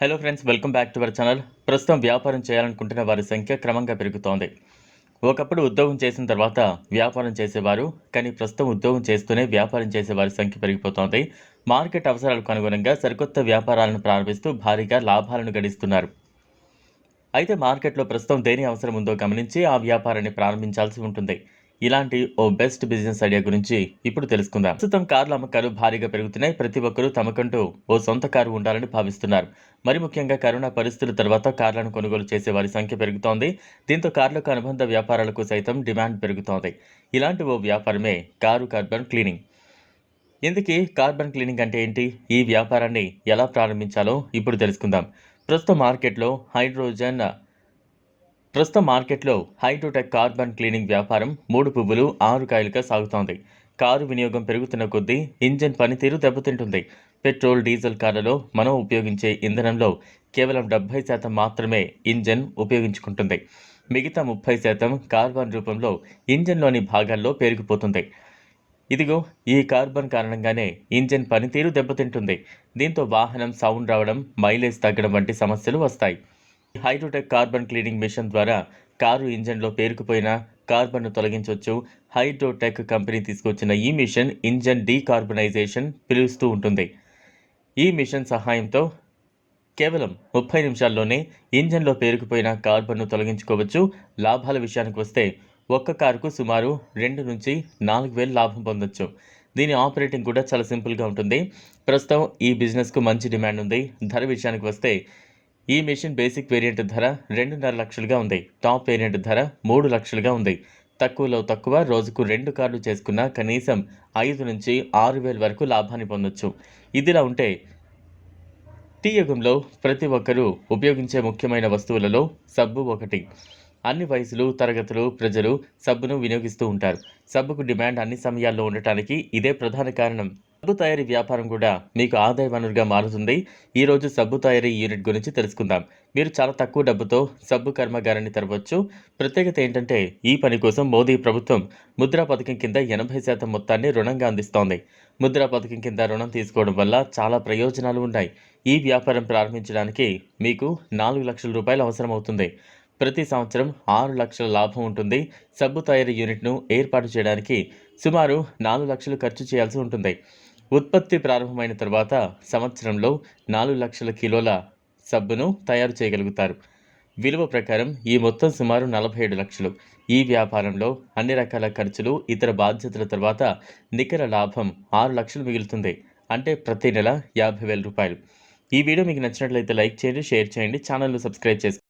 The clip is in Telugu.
Hello friends, welcome back to our channel. ప్రస్తుతం వ్యాపారం చేయాలనుకుంటున్న వారి సంఖ్య క్రమంగా పెరుగుతోంది. ఒకప్పుడు ఉద్యోగం చేసిన తర్వాత వ్యాపారం చేసేవారు, కానీ ప్రస్తుతం ఉద్యోగం చేస్తూనే వ్యాపారం చేసేవారి సంఖ్య పెరిగిపోతోంది. మార్కెట్ అవసరాలకు అనుగుణంగా సరికొత్త వ్యాపారాలను ప్రారంభిస్తూ భారీగా లాభాలను గడిస్తున్నారు. అయితే మార్కెట్లో ప్రస్తుతం దేని అవసరం ఉందో గమనించి ఆ వ్యాపారాన్ని ప్రారంభించాల్సి ఉంటుంది. ఇలాంటి ఓ బెస్ట్ బిజినెస్ ఐడియా గురించి ఇప్పుడు తెలుసుకుందాం. ప్రస్తుతం కార్ల అమ్మకాలు భారీగా పెరుగుతున్నాయి. ప్రతి ఒక్కరూ తమకంటూ ఓ సొంత కారు ఉండాలని భావిస్తున్నారు. మరి ముఖ్యంగా కరోనా పరిస్థితుల తర్వాత కార్లను కొనుగోలు చేసే వారి సంఖ్య పెరుగుతోంది. దీంతో కార్లకు అనుబంధ వ్యాపారాలకు సైతం డిమాండ్ పెరుగుతోంది. ఇలాంటి ఓ వ్యాపారమే కారు కార్బన్ క్లీనింగ్. ఇందుకీ కార్బన్ క్లీనింగ్ అంటే ఏంటి? ఈ వ్యాపారాన్ని ఎలా ప్రారంభించాలో ఇప్పుడు తెలుసుకుందాం. ప్రస్తుతం మార్కెట్లో హైడ్రోటెక్ కార్బన్ క్లీనింగ్ వ్యాపారం 3 పువ్వులు 6 కాయలుగా సాగుతోంది. కారు వినియోగం పెరుగుతున్న కొద్దీ ఇంజిన్ పనితీరు దెబ్బతింటుంది. పెట్రోల్, డీజిల్ కార్లలో మనం ఉపయోగించే ఇంధనంలో కేవలం 70% మాత్రమే ఇంజిన్ ఉపయోగించుకుంటుంది. మిగతా 30% కార్బన్ రూపంలో ఇంజిన్లోని భాగాల్లో పేరుకుపోతుంది. ఇదిగో ఈ కార్బన్ కారణంగానే ఇంజిన్ పనితీరు దెబ్బతింటుంది. దీంతో వాహనం సౌండ్ రావడం, మైలేజ్ తగ్గడం వంటి సమస్యలు వస్తాయి. హైడ్రోటెక్ కార్బన్ క్లీనింగ్ మిషన్ ద్వారా కారు ఇంజన్లో పేరుకుపోయిన కార్బన్ను తొలగించవచ్చు. హైడ్రోటెక్ కంపెనీ తీసుకొచ్చిన ఈ మిషన్ ఇంజన్ డీకార్బనైజేషన్ పిలుస్తూ ఉంటుంది. ఈ మిషన్ సహాయంతో కేవలం 30 నిమిషాల్లోనే ఇంజన్లో పేరుకుపోయిన కార్బన్ను తొలగించుకోవచ్చు. లాభాల విషయానికి వస్తే ఒక్క కారుకు సుమారు 2 నుంచి 4,000 లాభం పొందొచ్చు. దీని ఆపరేటింగ్ కూడా చాలా సింపుల్గా ఉంటుంది. ప్రస్తుతం ఈ బిజినెస్కు మంచి డిమాండ్ ఉంది. ధర విషయానికి వస్తే ఈ మిషన్ బేసిక్ వేరియంట్ ధర 2.5 లక్షలుగా ఉంది. టాప్ వేరియంట్ ధర 3 లక్షలుగా ఉంది. తక్కువలో తక్కువ రోజుకు 2 కార్లు చేసుకున్న కనీసం 5 నుంచి 6,000 వరకు లాభాన్ని పొందొచ్చు. ఇదిలా ఉంటే టీ యుగంలో ప్రతి ఒక్కరూ ఉపయోగించే ముఖ్యమైన వస్తువులలో సబ్బు ఒకటి. అన్ని వయసులు, తరగతులు ప్రజలు సబ్బును వినియోగిస్తూ ఉంటారు. సబ్బుకు డిమాండ్ అన్ని సమయాల్లో ఉండటానికి ఇదే ప్రధాన కారణం. సబ్బు తయారీ వ్యాపారం కూడా మీకు ఆదాయ వనరుగా మారుతుంది. ఈరోజు సబ్బు తయారీ యూనిట్ గురించి తెలుసుకుందాం. మీరు చాలా తక్కువ డబ్బుతో సబ్బు కర్మాగారాన్ని తెరవచ్చు. ప్రత్యేకత ఏంటంటే ఈ పని కోసం మోదీ ప్రభుత్వం ముద్రా పథకం కింద 80% మొత్తాన్ని రుణంగా అందిస్తోంది. ముద్రా పథకం కింద రుణం తీసుకోవడం వల్ల చాలా ప్రయోజనాలు ఉన్నాయి. ఈ వ్యాపారం ప్రారంభించడానికి మీకు 4 లక్షల రూపాయలు అవసరమవుతుంది. ప్రతి సంవత్సరం 6 లక్షల లాభం ఉంటుంది. సబ్బు తయారీ యూనిట్ను ఏర్పాటు చేయడానికి సుమారు 4 లక్షలు ఖర్చు చేయాల్సి ఉంటుంది. ఉత్పత్తి ప్రారంభమైన తర్వాత సంవత్సరంలో 4 లక్షల కిలోల సబ్బును తయారు చేయగలుగుతారు. విలువ ప్రకారం ఈ మొత్తం సుమారు 47 లక్షలు. ఈ వ్యాపారంలో అన్ని రకాల ఖర్చులు, ఇతర బాధ్యతల తర్వాత నికర లాభం 6 లక్షలు మిగులుతుంది. అంటే ప్రతి నెల 50,000 రూపాయలు. ఈ వీడియో మీకు నచ్చినట్లయితే లైక్ చేయండి, షేర్ చేయండి, ఛానల్ను సబ్స్క్రైబ్ చేసుకోండి.